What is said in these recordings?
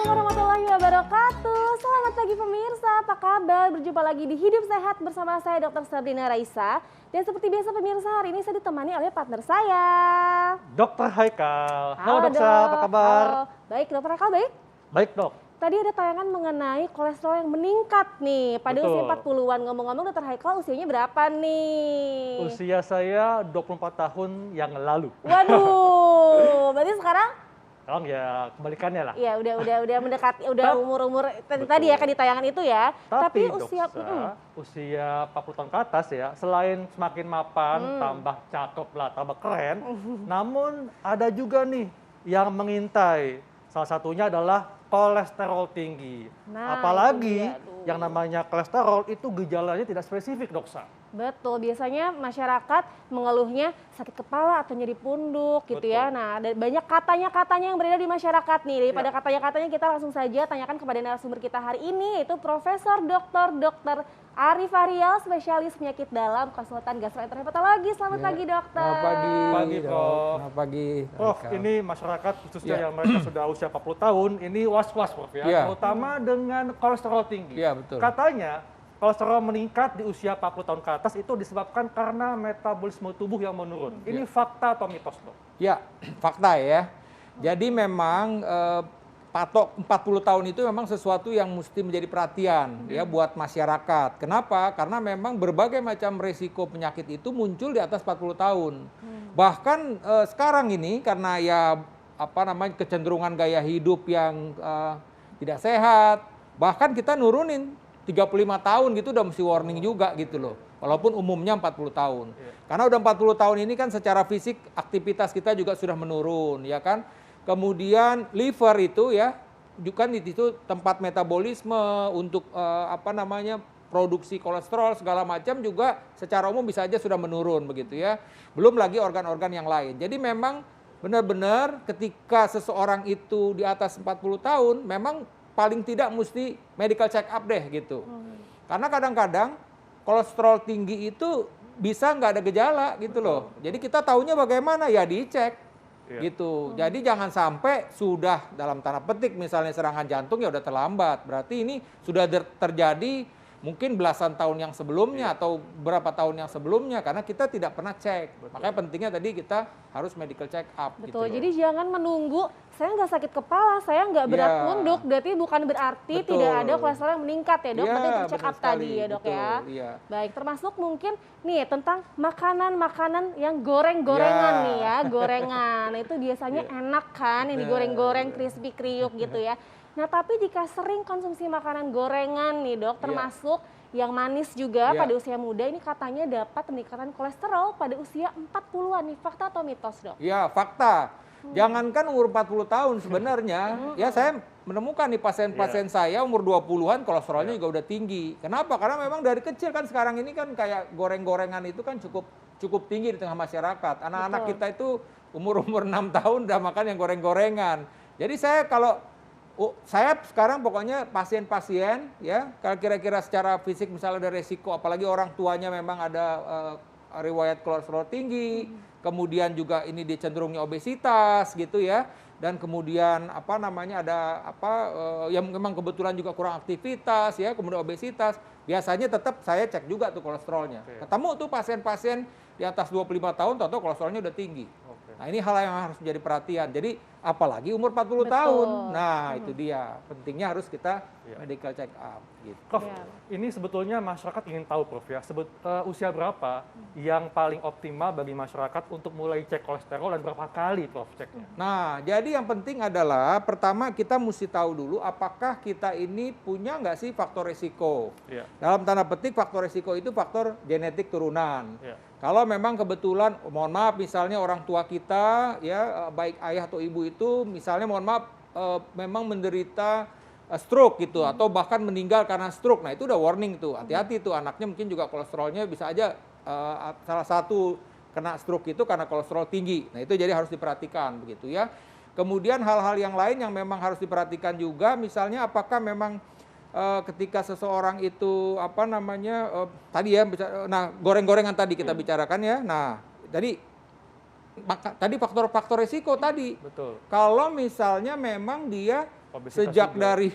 Assalamualaikum warahmatullahi wabarakatuh. Selamat pagi pemirsa, apa kabar? Berjumpa lagi di Hidup Sehat bersama saya Dr. Sardina Raisa. Dan seperti biasa pemirsa, hari ini saya ditemani oleh partner saya. Dr. Haikal. Halo Halo dokter, apa kabar? Halo. Baik, Dokter Haikal baik? Baik dok. Tadi ada tayangan mengenai kolesterol yang meningkat nih pada Betul. usia 40-an. Ngomong-ngomong Dokter Haikal usianya berapa nih? Usia saya 24 tahun yang lalu. Waduh, berarti sekarang? Sekarang ya kebalikannya lah. Iya, udah mendekati, udah umur-umur tadi ya kan di tayangan itu ya. Tapi usia usia 40 tahun ke atas ya, selain semakin mapan, tambah cakep lah, tambah keren, namun ada juga nih yang mengintai. Salah satunya adalah kolesterol tinggi. Nah, Apalagi itu dia, aduh. yang namanya kolesterol itu gejalanya tidak spesifik, Dokter. Betul, biasanya masyarakat mengeluhnya sakit kepala atau nyeri punduk gitu ya. Betul. Nah, ada banyak katanya-katanya yang beredar di masyarakat nih. Daripada Ya. katanya-katanya kita langsung saja tanyakan kepada narasumber kita hari ini, yaitu Profesor Dr. Arif Ariel, spesialis penyakit dalam, konsultan gastroenterologi. Selamat pagi, dokter. Selamat pagi. Pagi, Prof. Selamat pagi. Prof, Haikal. ini masyarakat khususnya Ya. yang mereka sudah usia 40 tahun, ini was-was Prof ya, Ya. terutama dengan kolesterol tinggi. Ya, betul. Katanya kolesterol meningkat di usia 40 tahun ke atas itu disebabkan karena metabolisme tubuh yang menurun. Ini fakta atau mitos, Dok? Ya, fakta ya. Jadi memang patok 40 tahun itu memang sesuatu yang mesti menjadi perhatian ya buat masyarakat. Kenapa? Karena memang berbagai macam resiko penyakit itu muncul di atas 40 tahun. Bahkan sekarang ini karena ya apa namanya kecenderungan gaya hidup yang tidak sehat, bahkan kita nurunin 35 tahun gitu udah mesti warning juga gitu loh. Walaupun umumnya 40 tahun. Karena udah 40 tahun ini kan secara fisik aktivitas kita juga sudah menurun ya kan. Kemudian liver itu ya, juga di situ tempat metabolisme untuk apa namanya produksi kolesterol segala macam juga secara umum bisa aja sudah menurun begitu ya. Belum lagi organ-organ yang lain. Jadi memang benar-benar ketika seseorang itu di atas 40 tahun memang paling tidak mesti medical check up deh gitu. Karena kadang-kadang kolesterol tinggi itu bisa nggak ada gejala gitu loh. Jadi kita taunya bagaimana ya dicek. Gitu. Jadi jangan sampai sudah dalam tanda petik misalnya serangan jantung ya udah terlambat. Berarti ini sudah terjadi mungkin belasan tahun yang sebelumnya atau berapa tahun yang sebelumnya karena kita tidak pernah cek. Makanya pentingnya tadi kita harus medical check up. Betul, gitu. jadi jangan menunggu saya nggak sakit kepala, saya nggak berat Ya. punduk, berarti bukan berarti Betul. tidak ada kolesterol yang meningkat ya dok, Ya, berarti untuk check benar up tadi sekali. ya dok Betul, ya. iya. Baik, termasuk mungkin nih tentang makanan-makanan yang goreng-gorengan Ya. nih ya, gorengan. Nah, itu biasanya enak kan, yang Benar, digoreng-goreng, crispy kriuk gitu ya. Nah tapi jika sering konsumsi makanan gorengan nih dok, termasuk yang manis juga Ya. pada usia muda, ini katanya dapat peningkatan kolesterol pada usia 40-an nih, fakta atau mitos dok? Ya, fakta. Jangankan umur 40 tahun sebenarnya, ya saya menemukan nih pasien-pasien saya umur 20-an kolesterolnya juga udah tinggi. Kenapa? Karena memang dari kecil kan sekarang ini kan kayak goreng-gorengan itu kan cukup tinggi di tengah masyarakat. Anak-anak Betul. kita itu umur-umur 6 tahun udah makan yang goreng-gorengan. Jadi saya sekarang pokoknya pasien-pasien ya, kalau kira-kira secara fisik misalnya ada resiko, apalagi orang tuanya memang ada riwayat kolesterol tinggi, kemudian juga ini dia cenderungnya obesitas gitu ya, dan kemudian apa namanya ada yang memang kebetulan juga kurang aktivitas ya, kemudian obesitas, biasanya tetap saya cek juga tuh kolesterolnya. Ketemu tuh pasien-pasien di atas 25 tahun, tahu kolesterolnya udah tinggi. Nah ini hal yang harus menjadi perhatian. Jadi apalagi umur 40 Betul. tahun. Nah itu dia. Pentingnya harus kita medical check up. Gitu. Prof, ini sebetulnya masyarakat ingin tahu Prof ya, usia berapa yang paling optimal bagi masyarakat untuk mulai cek kolesterol dan berapa kali Prof ceknya? Nah jadi yang penting adalah pertama kita mesti tahu dulu apakah kita ini punya nggak sih faktor resiko. Iya. Dalam tanda petik faktor resiko itu faktor genetik turunan. Iya. Kalau memang kebetulan, mohon maaf misalnya orang tua kita ya baik ayah atau ibu itu misalnya mohon maaf memang menderita stroke gitu atau bahkan meninggal karena stroke. Nah itu udah warning tuh, hati-hati tuh anaknya mungkin juga kolesterolnya bisa aja salah satu kena stroke itu karena kolesterol tinggi. Nah itu jadi harus diperhatikan begitu ya. Kemudian hal-hal yang lain yang memang harus diperhatikan juga misalnya apakah memang ketika seseorang itu apa namanya tadi ya nah goreng-gorengan tadi kita bicarakan ya. Nah, tadi faktor-faktor resiko tadi. Betul. Kalau misalnya memang dia Obesitas sejak juga. dari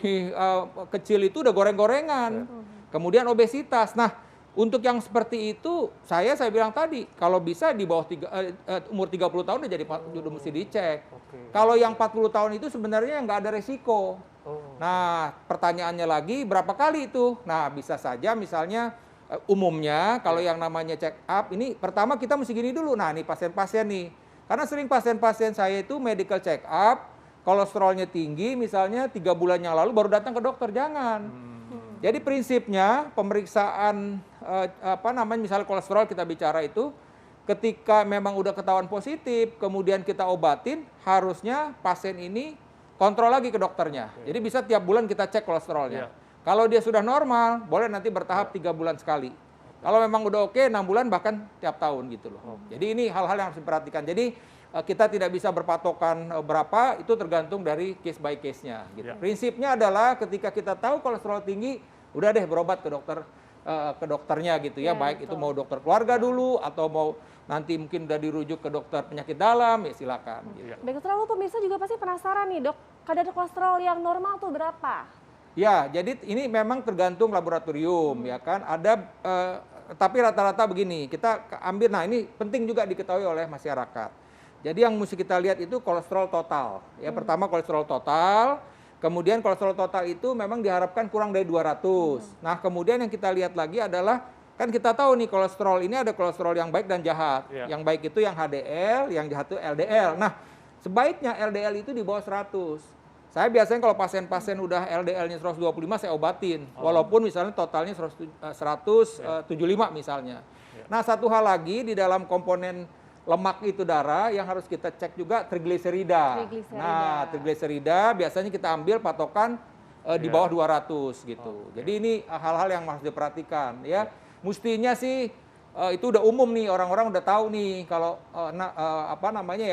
kecil itu udah goreng-gorengan. Kemudian obesitas. Nah, untuk yang seperti itu saya bilang tadi, kalau bisa di bawah umur 30 tahun udah mesti dicek. Oke. Kalau yang 40 tahun itu sebenarnya nggak ada resiko. Oh. Nah, pertanyaannya lagi berapa kali itu? Nah, bisa saja misalnya umumnya kalau yang namanya check up ini pertama kita mesti gini dulu. Nah, nih pasien-pasien nih. Karena sering pasien-pasien saya itu medical check up, kolesterolnya tinggi misalnya 3 bulan yang lalu baru datang ke dokter, jangan. Jadi prinsipnya pemeriksaan misalnya kolesterol kita bicara itu ketika memang udah ketahuan positif, kemudian kita obatin, harusnya pasien ini kontrol lagi ke dokternya. Jadi bisa tiap bulan kita cek kolesterolnya. Kalau dia sudah normal, boleh nanti bertahap 3 bulan sekali. Kalau memang udah oke, 6 bulan bahkan tiap tahun gitu loh. Jadi ini hal-hal yang harus diperhatikan. Jadi kita tidak bisa berpatokan berapa, itu tergantung dari case by case-nya. Gitu. Prinsipnya adalah ketika kita tahu kolesterol tinggi, udah deh berobat ke dokternya gitu ya. Baik betul. Itu mau dokter keluarga dulu atau mau nanti mungkin udah dirujuk ke dokter penyakit dalam, ya silakan. Gitu. Baik, dokter, lalu pemirsa juga pasti penasaran nih, Dok, kadar kolesterol yang normal tuh berapa? Ya, jadi ini memang tergantung laboratorium ya kan. Ada tapi rata-rata begini, kita ambil, nah ini penting juga diketahui oleh masyarakat. Jadi yang mesti kita lihat itu kolesterol total. Ya, pertama kolesterol total, kemudian kolesterol total itu memang diharapkan kurang dari 200. Nah, kemudian yang kita lihat lagi adalah kan kita tahu nih kolesterol ini ada kolesterol yang baik dan jahat. Yang baik itu yang HDL, yang jahat itu LDL. Nah, sebaiknya LDL itu di bawah 100. Saya biasanya kalau pasien-pasien udah LDL-nya 125 saya obatin, walaupun misalnya totalnya 175 misalnya. Nah, satu hal lagi di dalam komponen lemak itu darah yang harus kita cek juga trigliserida. Nah, trigliserida biasanya kita ambil patokan di bawah 200 gitu. Jadi ini hal-hal yang harus diperhatikan ya. Mestinya sih itu udah umum nih, orang-orang udah tahu nih kalau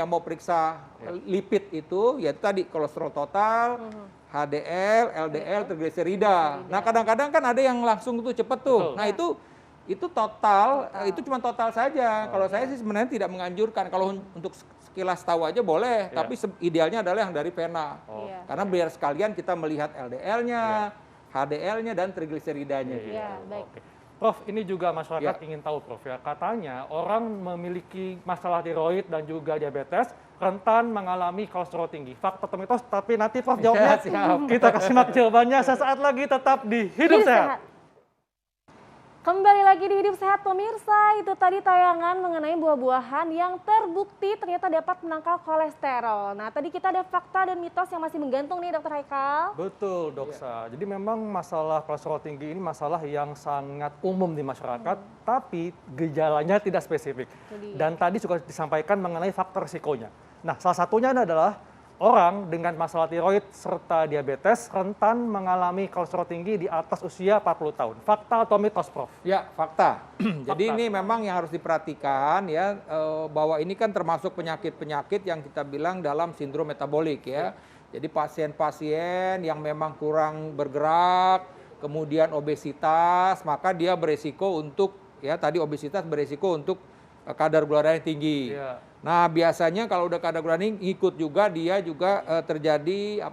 mau periksa lipid itu ya tadi kolesterol total, HDL, LDL, trigliserida. Nah, kadang-kadang kan ada yang langsung tuh cepet tuh. Nah, itu total. Itu cuma total saja. Kalau saya sih sebenarnya tidak menganjurkan. Kalau untuk sekilas tahu aja boleh, tapi idealnya adalah yang dari vena. Karena biar sekalian kita melihat LDL-nya, HDL-nya dan trigliseridanya. Baik. Prof, ini juga masyarakat ingin tahu, Prof ya. Katanya orang memiliki masalah tiroid dan juga diabetes rentan mengalami kolesterol tinggi. Fakta atau mitos? Tapi nanti Prof jawabnya. Kita kasih mak jawabannya sesaat lagi, tetap di Hidup Sehat. Kembali lagi di Hidup Sehat pemirsa, itu tadi tayangan mengenai buah-buahan yang terbukti ternyata dapat menangkal kolesterol. Nah, tadi kita ada fakta dan mitos yang masih menggantung nih, Dokter Haikal. Betul, Doksa. Jadi memang masalah kolesterol tinggi ini masalah yang sangat umum di masyarakat, tapi gejalanya tidak spesifik. Dan tadi juga disampaikan mengenai faktor risikonya. Nah, salah satunya adalah orang dengan masalah tiroid serta diabetes rentan mengalami kolesterol tinggi di atas usia 40 tahun. Fakta atau mitos, Prof? Ya, fakta. Jadi ini memang yang harus diperhatikan ya, bahwa ini kan termasuk penyakit-penyakit yang kita bilang dalam sindrom metabolik ya. Jadi pasien-pasien yang memang kurang bergerak, kemudian obesitas, maka dia beresiko untuk, ya tadi obesitas beresiko untuk kadar gula darah tinggi. Nah, biasanya kalau udah kadar gula tinggi ikut juga dia juga terjadi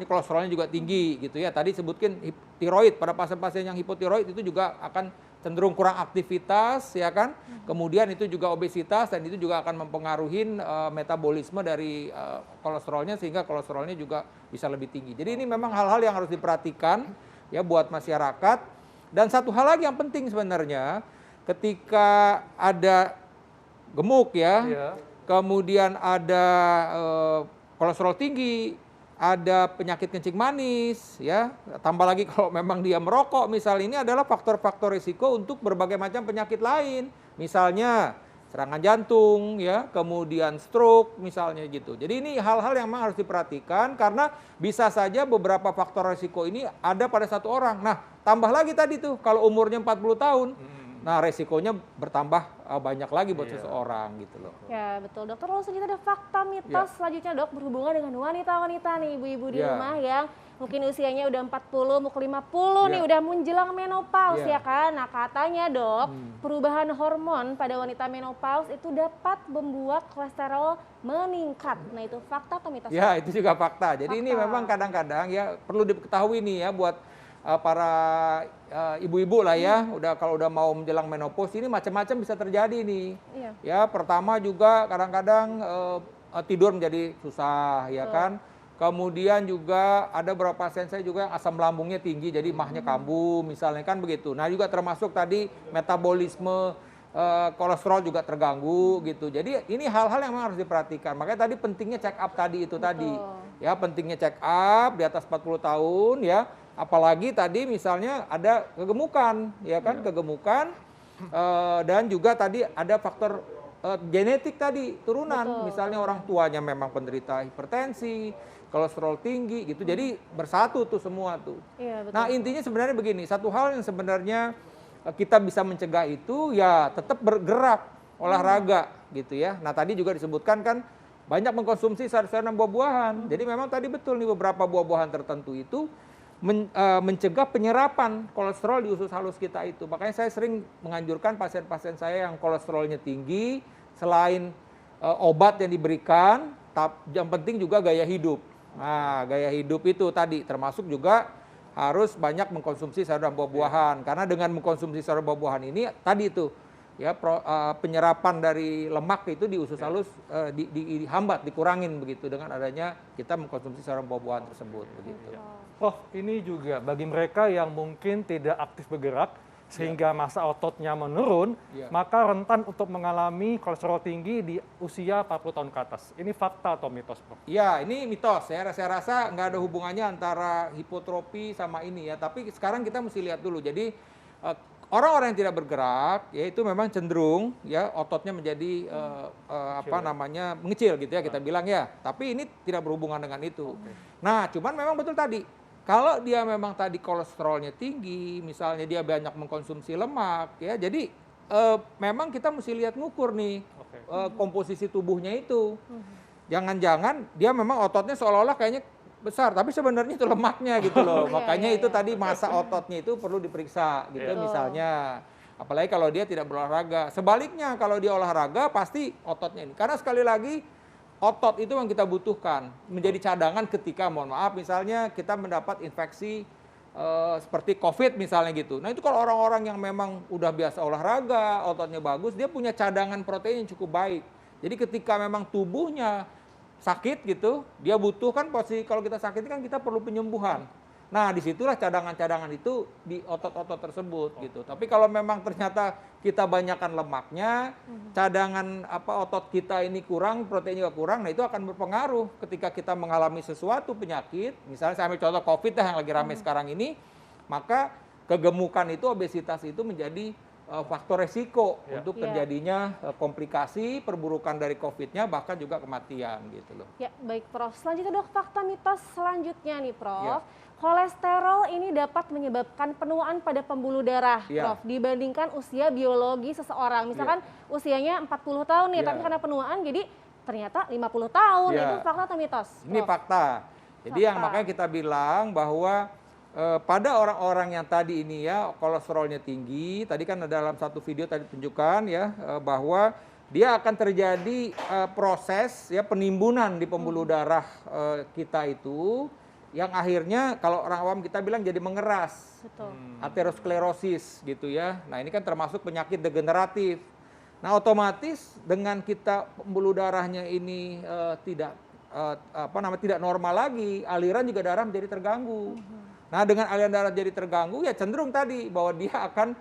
kolesterolnya juga tinggi gitu ya. Tadi sebutkan tiroid, pada pasien-pasien yang hipotiroid itu juga akan cenderung kurang aktivitas ya kan. Kemudian itu juga obesitas dan itu juga akan mempengaruhi metabolisme dari kolesterolnya sehingga kolesterolnya juga bisa lebih tinggi. Jadi ini memang hal-hal yang harus diperhatikan ya buat masyarakat. Dan satu hal lagi yang penting sebenarnya, ketika ada gemuk ya. Kemudian ada kolesterol tinggi, ada penyakit kencing manis, ya. Tambah lagi kalau memang dia merokok, misalnya ini adalah faktor-faktor risiko untuk berbagai macam penyakit lain. Misalnya serangan jantung, ya, kemudian stroke, misalnya gitu. Jadi ini hal-hal yang memang harus diperhatikan karena bisa saja beberapa faktor risiko ini ada pada satu orang. Nah, tambah lagi tadi tuh kalau umurnya 40 tahun. Nah, resikonya bertambah banyak lagi buat seseorang gitu loh. Ya, betul, Dokter. Lalu selanjutnya ada fakta mitos selanjutnya, Dok, berhubungan dengan wanita-wanita nih, ibu-ibu di rumah yang mungkin usianya udah 40, mau ke 50 nih, Ya. udah menjelang menopause Ya. ya kan. Nah katanya dok, perubahan hormon pada wanita menopause itu dapat membuat kolesterol meningkat. Nah itu fakta atau mitos? Ya, itu juga fakta. Jadi ini Fakta. memang kadang-kadang ya perlu diketahui nih ya buat para ibu-ibu lah ya, kalau udah mau menjelang menopause ini macam-macam bisa terjadi nih. Iya. Ya, pertama juga kadang-kadang tidur menjadi susah ya Betul. kan. Kemudian juga ada beberapa pasien saya juga yang asam lambungnya tinggi jadi mahnya kambuh misalnya kan begitu. Nah, juga termasuk tadi metabolisme kolesterol juga terganggu gitu. Jadi ini hal-hal yang memang harus diperhatikan. Makanya tadi pentingnya check up tadi itu tadi. Ya, pentingnya check up di atas 40 tahun ya. Apalagi tadi misalnya ada kegemukan, ya kan, kegemukan dan juga tadi ada faktor genetik tadi, turunan. Betul. Misalnya orang tuanya memang penderita hipertensi, kolesterol tinggi gitu. Jadi bersatu tuh semua tuh. Iya, betul. Nah, intinya sebenarnya begini, satu hal yang sebenarnya kita bisa mencegah itu ya tetap bergerak, olahraga gitu ya. Nah, tadi juga disebutkan kan banyak mengkonsumsi sayur-sayuran dan buah-buahan. Jadi memang tadi betul nih beberapa buah-buahan tertentu itu mencegah penyerapan kolesterol di usus halus kita itu. Makanya saya sering menganjurkan pasien-pasien saya yang kolesterolnya tinggi, selain obat yang diberikan, yang penting juga gaya hidup. Nah, gaya hidup itu tadi termasuk juga harus banyak mengkonsumsi sayur dan buah-buahan. Karena dengan mengkonsumsi sayur dan buah-buahan ini tadi itu ya penyerapan dari lemak itu di usus halus dihambat, dikurangin begitu dengan adanya kita mengkonsumsi sayur dan buah-buahan tersebut begitu. Oh, ini juga bagi mereka yang mungkin tidak aktif bergerak sehingga massa ototnya menurun, maka rentan untuk mengalami kolesterol tinggi di usia 40 tahun ke atas. Ini fakta atau mitos, Prof? Ya, ini mitos ya. Saya rasa nggak ada hubungannya antara hipotrofi sama ini ya. Tapi sekarang kita mesti lihat dulu. Jadi orang-orang yang tidak bergerak, ya itu memang cenderung ya ototnya menjadi mengecil gitu ya kita bilang ya. Tapi ini tidak berhubungan dengan itu. Nah, cuman memang betul tadi. Kalau dia memang tadi kolesterolnya tinggi, misalnya dia banyak mengkonsumsi lemak, ya, jadi memang kita mesti lihat ngukur nih komposisi tubuhnya itu. Jangan-jangan dia memang ototnya seolah-olah kayaknya besar, tapi sebenarnya itu lemaknya gitu loh. Makanya itu tadi massa ototnya itu perlu diperiksa gitu misalnya. Apalagi kalau dia tidak berolahraga. Sebaliknya kalau dia olahraga pasti ototnya ini. Karena sekali lagi otot itu yang kita butuhkan menjadi cadangan ketika mohon maaf misalnya kita mendapat infeksi seperti COVID misalnya gitu. Nah itu kalau orang-orang yang memang udah biasa olahraga, ototnya bagus, dia punya cadangan protein yang cukup baik. Jadi ketika memang tubuhnya sakit gitu, dia butuh kan pasti kalau kita sakit kan kita perlu penyembuhan. Nah disitulah cadangan-cadangan itu di otot-otot tersebut gitu. Tapi kalau memang ternyata kita banyakkan lemaknya, cadangan otot kita ini kurang, proteinnya kurang, nah itu akan berpengaruh ketika kita mengalami sesuatu penyakit. Misalnya saya ambil contoh COVID yang lagi ramai sekarang ini, maka kegemukan itu, obesitas itu menjadi faktor resiko untuk terjadinya komplikasi, perburukan dari COVID-nya, bahkan juga kematian gitu loh. Ya, baik Prof. Selanjutnya dok, fakta mitos selanjutnya nih Prof. Kolesterol ini dapat menyebabkan penuaan pada pembuluh darah, Prof, dibandingkan usia biologi seseorang. Misalkan usianya 40 tahun nih, tapi karena penuaan jadi ternyata 50 tahun. Itu fakta atau mitos? Ini fakta. Jadi yang makanya kita bilang bahwa pada orang-orang yang tadi ini ya kolesterolnya tinggi, tadi kan dalam satu video tadi tunjukkan ya bahwa dia akan terjadi proses ya penimbunan di pembuluh darah kita itu yang akhirnya kalau orang awam kita bilang jadi mengeras. Betul. Aterosklerosis gitu ya. Nah, ini kan termasuk penyakit degeneratif. Nah, otomatis dengan kita pembuluh darahnya ini tidak normal lagi, aliran juga darah menjadi terganggu. Nah, dengan aliran darah jadi terganggu ya cenderung tadi bahwa dia akan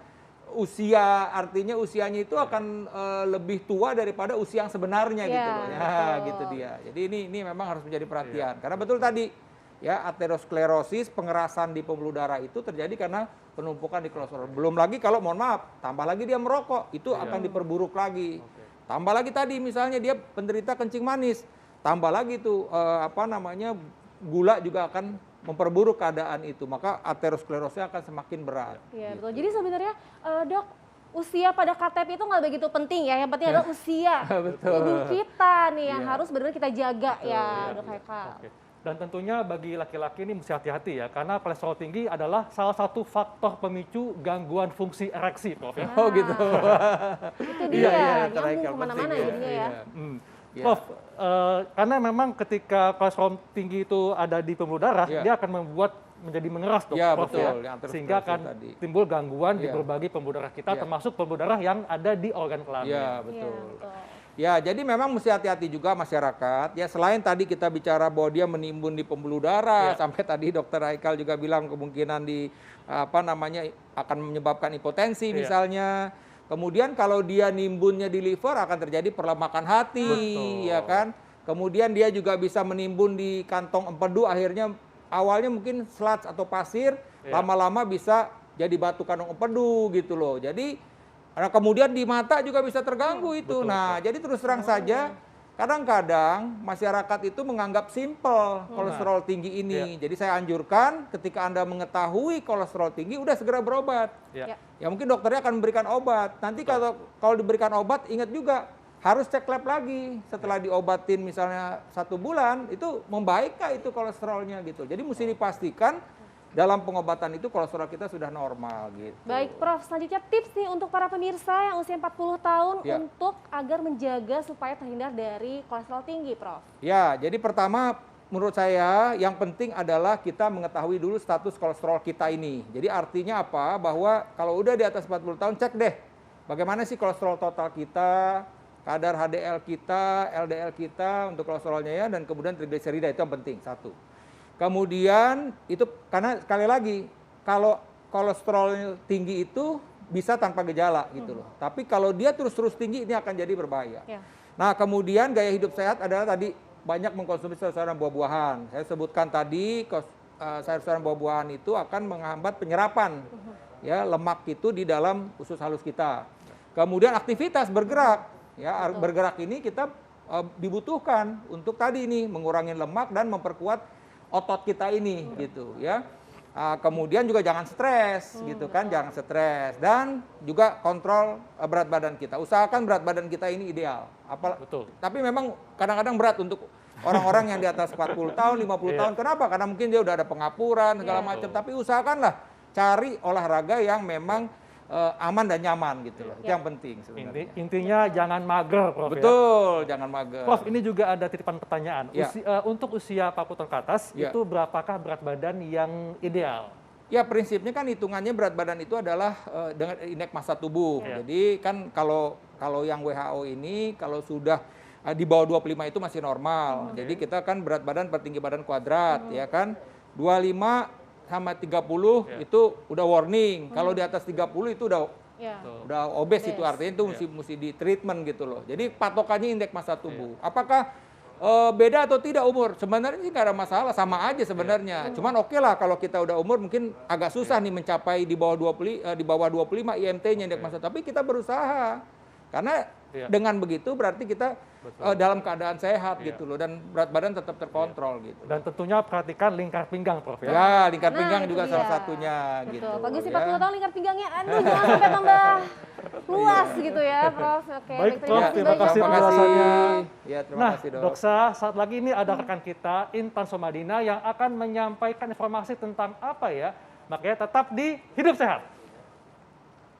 artinya usianya itu akan lebih tua daripada usia yang sebenarnya gitu loh. Ya, gitu dia. Jadi ini memang harus menjadi perhatian. Karena betul tadi ya aterosklerosis, pengerasan di pembuluh darah itu terjadi karena penumpukan di kolesterol. Belum lagi kalau mohon maaf, tambah lagi dia merokok, itu akan diperburuk lagi. Tambah lagi tadi misalnya dia penderita kencing manis, tambah lagi tuh gula juga akan memperburuk keadaan itu. Maka aterosklerosisnya akan semakin berat. Iya, gitu. betul. Jadi sebenarnya dok, usia pada KTP itu nggak begitu penting ya. Yang penting adalah usia tubuh kita nih yang harus benar-benar kita jaga ya, Dok Haikal. Dan tentunya bagi laki-laki ini mesti hati-hati ya, karena kolesterol tinggi adalah salah satu faktor pemicu gangguan fungsi ereksi, Prof. Ya. Oh gitu. Itu dia, nyambung Haikal, kemana-mana penting jadinya ya. Iya. Prof, karena memang ketika kolesterol tinggi itu ada di pembuluh darah, dia akan membuat menjadi mengeras, Prof. Ya, betul. Ya. Sehingga akan timbul gangguan di berbagai pembuluh darah kita, termasuk pembuluh darah yang ada di organ kelamin. Iya, betul. Ya, jadi memang mesti hati-hati juga masyarakat. Ya, selain tadi kita bicara bahwa dia menimbun di pembuluh darah, sampai tadi Dokter Haikal juga bilang kemungkinan di akan menyebabkan hipotensi misalnya. Kemudian kalau dia nimbunnya di liver akan terjadi perlemakan hati, ya kan? Kemudian dia juga bisa menimbun di kantong empedu, akhirnya awalnya mungkin sludge atau pasir, lama-lama bisa jadi batu kantong empedu gitu loh. Jadi kemudian di mata juga bisa terganggu itu. Nah, jadi terus terang saja, kadang-kadang masyarakat itu menganggap simpel kolesterol tinggi ini. Jadi saya anjurkan ketika Anda mengetahui kolesterol tinggi, udah segera berobat. Ya mungkin dokternya akan memberikan obat. Nanti kalau diberikan obat, ingat juga harus cek lab lagi. Setelah diobatin misalnya 1 bulan, itu membaikkah itu kolesterolnya gitu. Jadi mesti dipastikan dalam pengobatan itu kolesterol kita sudah normal gitu. Baik Prof, selanjutnya tips nih untuk para pemirsa yang usia 40 tahun untuk agar menjaga supaya terhindar dari kolesterol tinggi, Prof. Ya, jadi pertama menurut saya yang penting adalah kita mengetahui dulu status kolesterol kita ini. Jadi artinya apa? Bahwa kalau udah di atas 40 tahun cek deh bagaimana sih kolesterol total kita, kadar HDL kita, LDL kita untuk kolesterolnya ya, dan kemudian trigliserida, itu yang penting, satu. Kemudian itu karena sekali lagi kalau kolesterol tinggi itu bisa tanpa gejala gitu loh. Tapi kalau dia terus-terus tinggi ini akan jadi berbahaya. Nah, kemudian gaya hidup sehat adalah tadi banyak mengkonsumsi sayur-sayuran buah-buahan. Saya sebutkan tadi sayur-sayuran buah-buahan itu akan menghambat penyerapan ya lemak itu di dalam usus halus kita. Kemudian aktivitas bergerak ya, bergerak ini kita dibutuhkan untuk tadi ini mengurangi lemak dan memperkuat otot kita ini gitu ya. Kemudian juga jangan stres gitu kan, jangan stres, dan juga kontrol berat badan kita. Usahakan berat badan kita ini ideal. Tapi memang kadang-kadang berat untuk orang-orang yang di atas 40 tahun, 50 tahun. Kenapa? Karena mungkin dia udah ada pengapuran segala macam, tapi usahakanlah cari olahraga yang memang aman dan nyaman gitu loh. Itu yang penting sebenarnya. Intinya jangan mager, Prof. Betul, jangan mager. Prof, ini juga ada titipan pertanyaan. Untuk usia 40 tahun ke atas, itu berapakah berat badan yang ideal? Ya, prinsipnya kan hitungannya berat badan itu adalah dengan indeks massa tubuh. Jadi kan kalau yang WHO ini kalau sudah di bawah 25 itu masih normal. Jadi kita kan berat badan per tinggi badan kuadrat ya kan. 25 sama 30 itu udah warning. Kalau di atas 30 itu udah obes itu, artinya itu mesti di treatment gitu loh. Jadi patokannya indeks massa tubuh. Apakah beda atau tidak umur? Sebenarnya sih nggak ada masalah, sama aja sebenarnya. Cuman oke lah kalau kita udah umur mungkin agak susah nih mencapai di bawah 25 IMT-nya indeks massa. Tapi kita berusaha. Karena dengan begitu berarti kita dalam keadaan sehat gitu loh, dan berat badan tetap terkontrol gitu. Dan tentunya perhatikan lingkar pinggang, Prof. Ya, lingkar pinggang juga salah satunya gitu. Bagi si 40 tahun lingkar pinggangnya jangan sampai tambah luas gitu ya, Prof. Oke, baik, Prof. Terima kasih penjelasannya. Ya, terima kasih, Dok. Doksa, saat lagi ini ada rekan kita Intan Somadina yang akan menyampaikan informasi tentang apa ya? Makanya tetap di Hidup Sehat.